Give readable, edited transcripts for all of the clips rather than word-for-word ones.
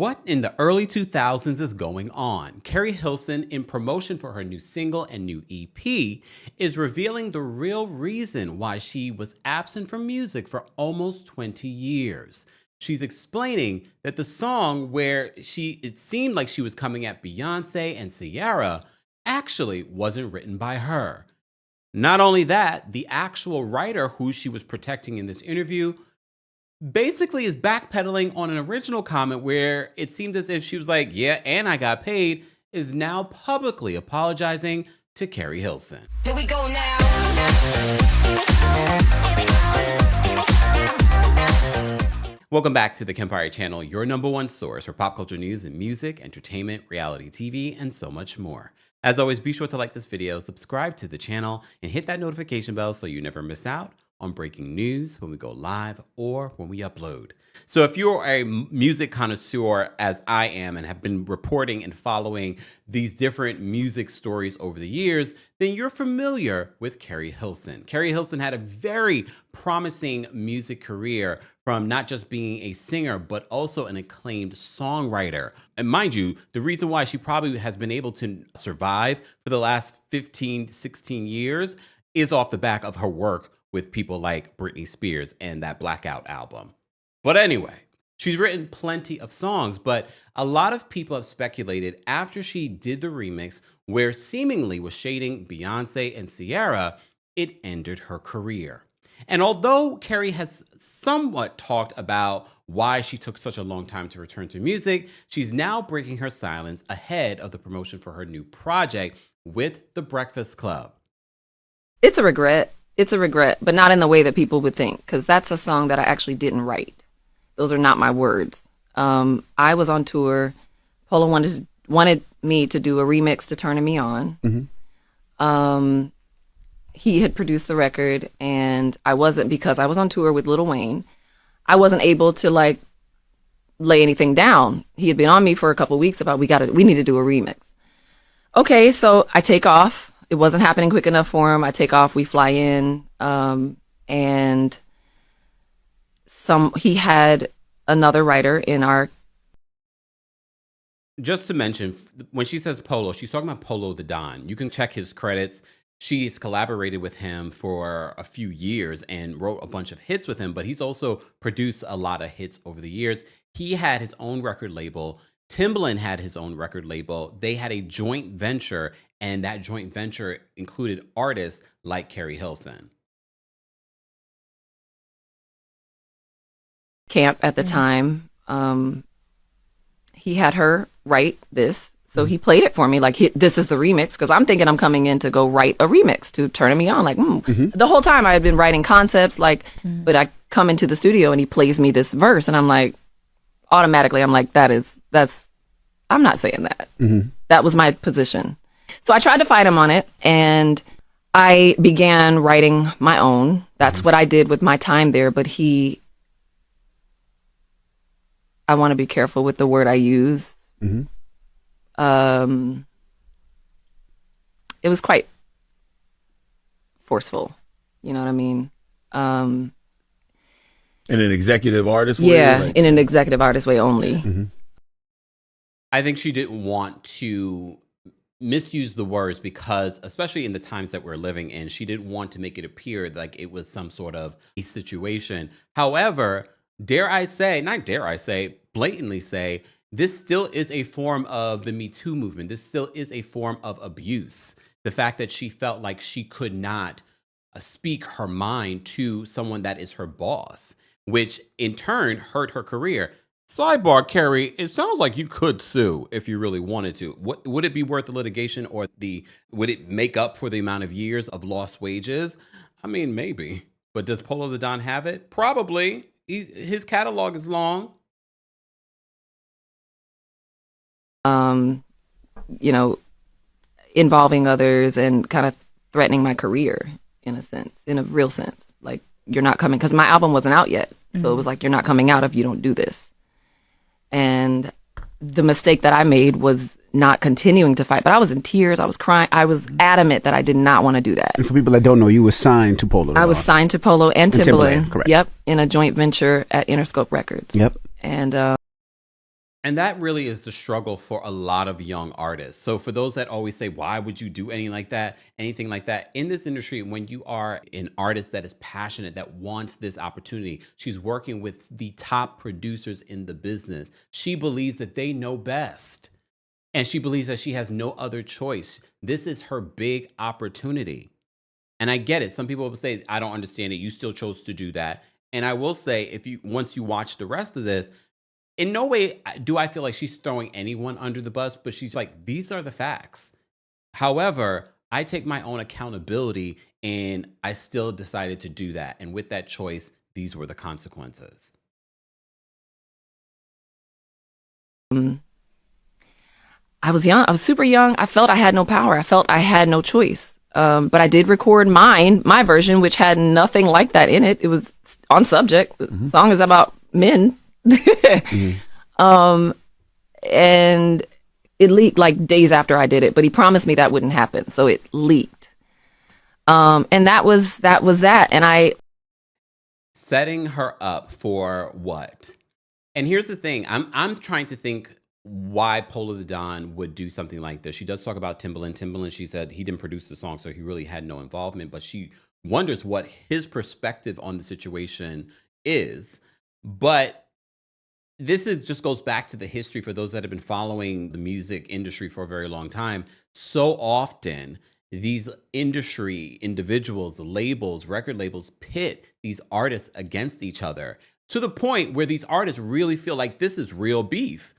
What in the early 2000s is going on? Keri Hilson, in promotion for her new single and new EP, is revealing the real reason why she was absent from music for almost 20 years. She's explaining that the song where it seemed like she was coming at Beyoncé and Ciara actually wasn't written by her. Not only that, the actual writer who she was protecting in this interview basically is backpedaling on an original comment where it seemed as if she was like, yeah, and I got paid, is now publicly apologizing to Keri Hilson. Here we go now. Welcome back to the Kempire channel, your #1 source for pop culture news and music, entertainment, reality TV, and so much more. As always, be sure to like this video, subscribe to the channel, and hit that notification bell so you never miss out on breaking news when we go live or when we upload. So if you're a music connoisseur as I am and have been reporting and following these different music stories over the years, then you're familiar with Keri Hilson. Keri Hilson had a very promising music career from not just being a singer, but also an acclaimed songwriter. And mind you, the reason why she probably has been able to survive for the last 15, 16 years is off the back of her work with people like Britney Spears and that Blackout album. But anyway, she's written plenty of songs, but a lot of people have speculated after she did the remix where seemingly was shading Beyoncé and Ciara, it ended her career. And although Keri has somewhat talked about why she took such a long time to return to music, she's now breaking her silence ahead of the promotion for her new project with The Breakfast Club. It's a regret. It's a regret, but not in the way that people would think, because that's a song that I actually didn't write. Those are not my words. I was on tour. Polo wanted me to do a remix to Turning Me On. Mm-hmm. He had produced the record, and I wasn't, because I was on tour with Lil Wayne, I wasn't able to lay anything down. He had been on me for a couple of weeks about we need to do a remix. Okay, so I take off. It wasn't happening quick enough for him. I take off, we fly in, and he had another writer in our... Just to mention, when she says Polo, she's talking about Polo the Don. You can check his credits. She's collaborated with him for a few years and wrote a bunch of hits with him, but he's also produced a lot of hits over the years. He had his own record label. Timbaland had his own record label. They had a joint venture, and that joint venture included artists like Keri Hilson. Camp at the time, he had her write this. So he played it for me like, this is the remix, because I'm thinking I'm coming in to go write a remix to Turning Me On. Like, The whole time I had been writing concepts, but I come into the studio and he plays me this verse, and I'm like, automatically, I'm like, I'm not saying that. Mm-hmm. That was my position. So I tried to fight him on it, and I began writing my own. That's what I did with my time there, but I want to be careful with the word I use. Mm-hmm. It was quite forceful. You know what I mean? In an executive artist way? Yeah, in an executive artist way only. Mm-hmm. I think she didn't want to misuse the words because, especially in the times that we're living in, she didn't want to make it appear like it was some sort of a situation. However, blatantly say, this still is a form of the Me Too movement. This still is a form of abuse. The fact that she felt like she could not speak her mind to someone that is her boss, which in turn hurt her career. Sidebar, Keri, it sounds like you could sue if you really wanted to. Would it be worth the litigation, or would it make up for the amount of years of lost wages? I mean, maybe. But does Polo the Don have it? Probably. His catalog is long. Involving others and kind of threatening my career in a real sense. Like, you're not coming, because my album wasn't out yet. Mm-hmm. So it was like, you're not coming out if you don't do this. And the mistake that I made was not continuing to fight. But I was in tears. I was crying. I was adamant that I did not want to do that. And for people that don't know, you were signed to Polo. I was signed to Polo and Timbaland. Correct. Yep. In a joint venture at Interscope Records. Yep. And And that really is the struggle for a lot of young artists. So for those that always say, why would you do anything like that in this industry, when you are an artist that is passionate, that wants this opportunity, she's working with the top producers in the business. She believes that they know best. And she believes that she has no other choice. This is her big opportunity. And I get it. Some people will say, I don't understand it. You still chose to do that. And I will say, once you watch the rest of this, in no way do I feel like she's throwing anyone under the bus, but she's like, these are the facts. However, I take my own accountability and I still decided to do that. And with that choice, these were the consequences. I was young. I was super young. I felt I had no power. I felt I had no choice. But I did record my version, which had nothing like that in it. It was on subject. The song is about men. And it leaked like days after I did it, but he promised me that wouldn't happen. So it leaked. And that was that. And I setting her up for what? And here's the thing. I'm trying to think why Polo the Don would do something like this. She does talk about Timbaland. Timbaland, she said he didn't produce the song, so he really had no involvement, but she wonders what his perspective on the situation is. But this just goes back to the history for those that have been following the music industry for a very long time. So often, these industry individuals, the labels, record labels, pit these artists against each other to the point where these artists really feel like this is real beef.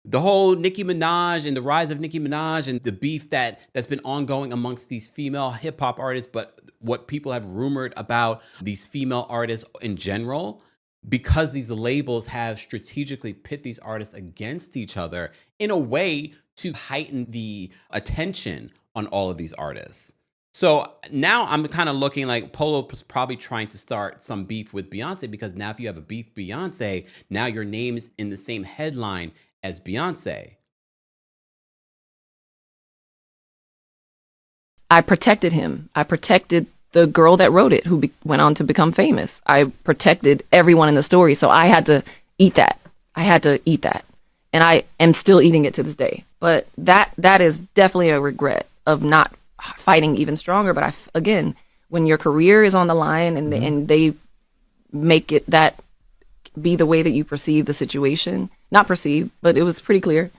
The whole Nicki Minaj and the rise of Nicki Minaj and the beef that's been ongoing amongst these female hip hop artists, but what people have rumored about these female artists in general, because these labels have strategically pit these artists against each other in a way to heighten the attention on all of these artists. So now I'm kind of looking like Polo was probably trying to start some beef with Beyonce, because now if you have a beef Beyonce, now your name is in the same headline as Beyonce. I protected him. I protected the girl that wrote it, who went on to become famous. I protected everyone in the story. So I had to eat that. And I am still eating it to this day. But that is definitely a regret of not fighting even stronger. But again, when your career is on the line and they make it that be the way that you perceive the situation, not perceive, but it was pretty clear.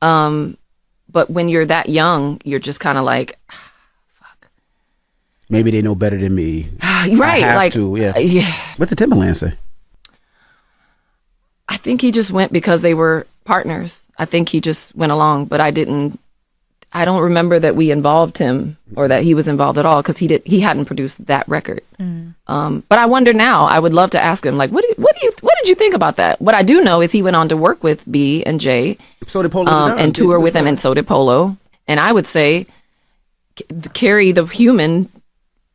But when you're that young, you're just kind of like, fuck. Maybe they know better than me. Right. I have like, to, yeah. Yeah. What did Timbaland say? I think he just went because they were partners. I think he just went along, but I don't remember that we involved him or that he was involved at all, because he hadn't produced that record. But I wonder now. I would love to ask him, like, what did you think about that? What I do know is he went on to work with B and J, so did Polo and tour with him, and so did Polo. And I would say, Keri the human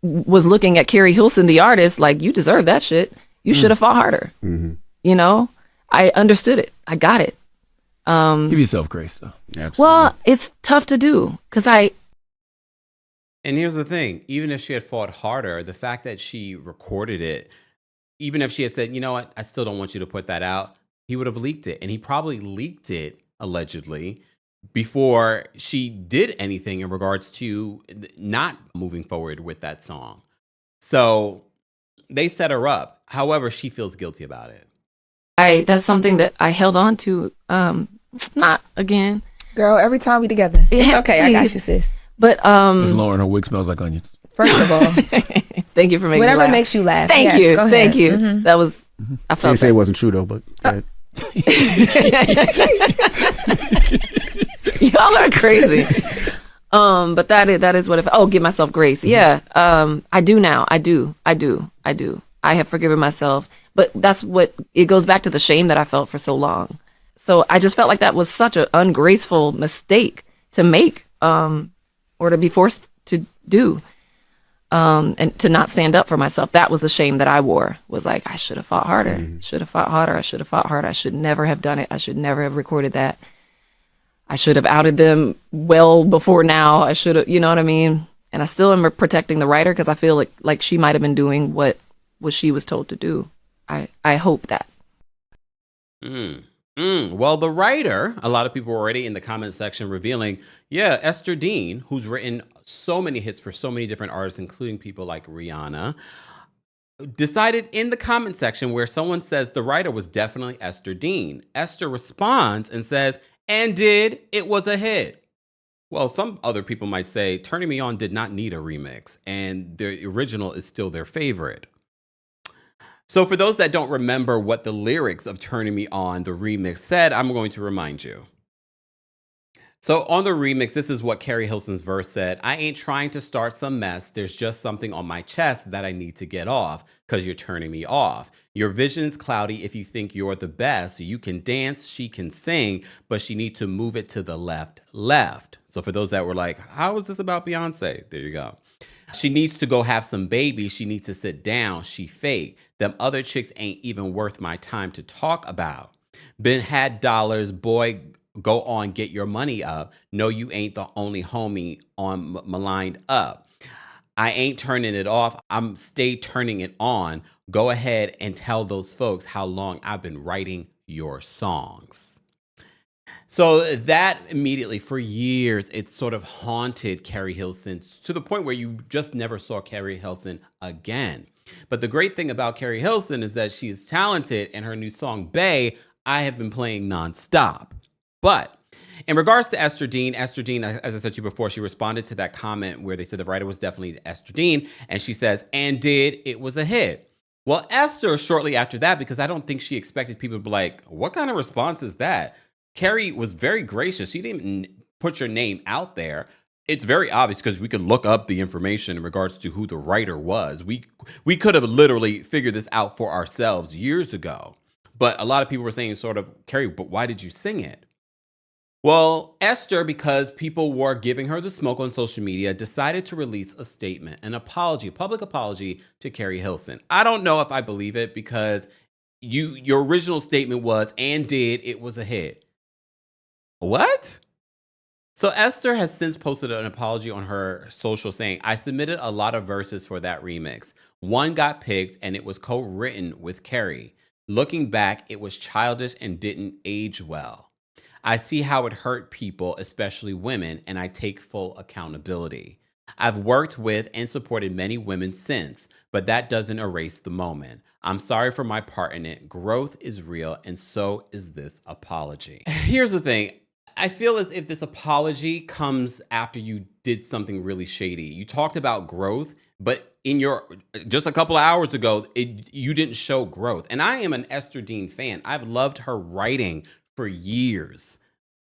was looking at Keri Hilson the artist like, you deserve that shit. You should have fought harder. You know, I understood it. I got it. Give yourself grace, though. Absolutely. Well, it's tough to do because And here's the thing, even if she had fought harder, the fact that she recorded it, even if she had said, you know what, I still don't want you to put that out, he would have leaked it. And he probably leaked it, allegedly, before she did anything in regards to not moving forward with that song. So they set her up. However, she feels guilty about it. that's something that I held on to. Not again. Girl, every time we together. It's okay, I got you, sis. But Because Lauren, her wig smells like onions. First of all, thank you for making me whatever laugh. makes you laugh. Thank Yes, you. go ahead. Thank you. That was, I Can't felt say that. it wasn't true though, but go ahead. Y'all are crazy. But that is what if. Oh, give myself grace. Yeah. I do now. I do. I have forgiven myself. But that's what it goes back to, the shame that I felt for so long. So I just felt like that was such an ungraceful mistake to make, or to be forced to do, and to not stand up for myself. That was the shame that I wore. Was like, I should have fought harder. I should never have done it. I should never have recorded that. I should have outed them well before now. I should have, you know what I mean? And I still am protecting the writer, because I feel like she might have been doing what she was told to do. I hope that. Well, the writer, a lot of people were already in the comment section revealing, yeah, Ester Dean, who's written so many hits for so many different artists, including people like Rihanna, decided in the comment section where someone says the writer was definitely Ester Dean. Esther responds and says, it was a hit. Well, some other people might say Turning Me On did not need a remix, and the original is still their favorite. So for those that don't remember what the lyrics of Turning Me On, the remix, said, I'm going to remind you. So on the remix, this is what Keri Hilson's verse said. I ain't trying to start some mess. There's just something on my chest that I need to get off because you're turning me off. Your vision's cloudy if you think you're the best. You can dance, she can sing, but she needs to move it to the left. So for those that were like, how is this about Beyonce? There you go. She needs to go have some babies. She needs to sit down. She fake. Them other chicks ain't even worth my time to talk about. Been had dollars, boy, go on, get your money up. No, you ain't the only homie on maligned up. I ain't turning it off. I'm stay turning it on. Go ahead and tell those folks how long I've been writing your songs. So that immediately, for years, it sort of haunted Keri Hilson to the point where you just never saw Keri Hilson again. But the great thing about Keri Hilson is that she is talented, and her new song, Bay, I have been playing nonstop. But in regards to Ester Dean, as I said to you before, she responded to that comment where they said the writer was definitely Ester Dean, and she says, it was a hit. Well, Esther, shortly after that, because I don't think she expected people to be like, what kind of response is that? Keri was very gracious. She didn't put your name out there. It's very obvious because we can look up the information in regards to who the writer was. We could have literally figured this out for ourselves years ago. But a lot of people were saying sort of, Keri, but why did you sing it? Well, Esther, because people were giving her the smoke on social media, decided to release a statement, an apology, a public apology to Keri Hilson. I don't know if I believe it because your original statement was, it was a hit. What? So Esther has since posted an apology on her social saying, I submitted a lot of verses for that remix. One got picked and it was co-written with Keri. Looking back, it was childish and didn't age well. I see how it hurt people, especially women, and I take full accountability. I've worked with and supported many women since, but that doesn't erase the moment. I'm sorry for my part in it. Growth is real, and so is this apology. Here's the thing. I feel as if this apology comes after you did something really shady. You talked about growth, but in just a couple of hours ago, you didn't show growth. And I am an Ester Dean fan. I've loved her writing for years.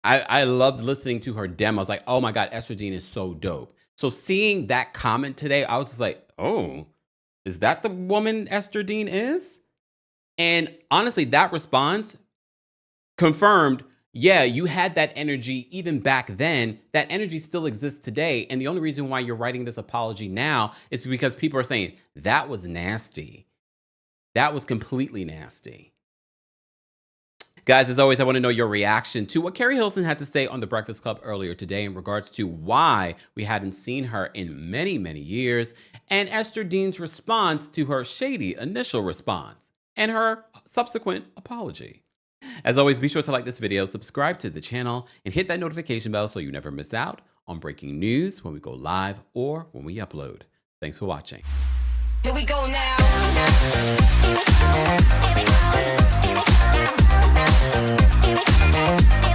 I loved listening to her demos. Like, oh my God, Ester Dean is so dope. So seeing that comment today, I was just like, oh, is that the woman Ester Dean is? And honestly, that response confirmed, yeah, you had that energy even back then. That energy still exists today. And the only reason why you're writing this apology now is because people are saying, that was nasty. That was completely nasty. Guys, as always, I want to know your reaction to what Keri Hilson had to say on The Breakfast Club earlier today in regards to why we hadn't seen her in many, many years, and Ester Dean's response to her shady initial response and her subsequent apology. As always, be sure to like this video, subscribe to the channel, and hit that notification bell so you never miss out on breaking news when we go live or when we upload. Thanks for watching. Here we go now. Here we go.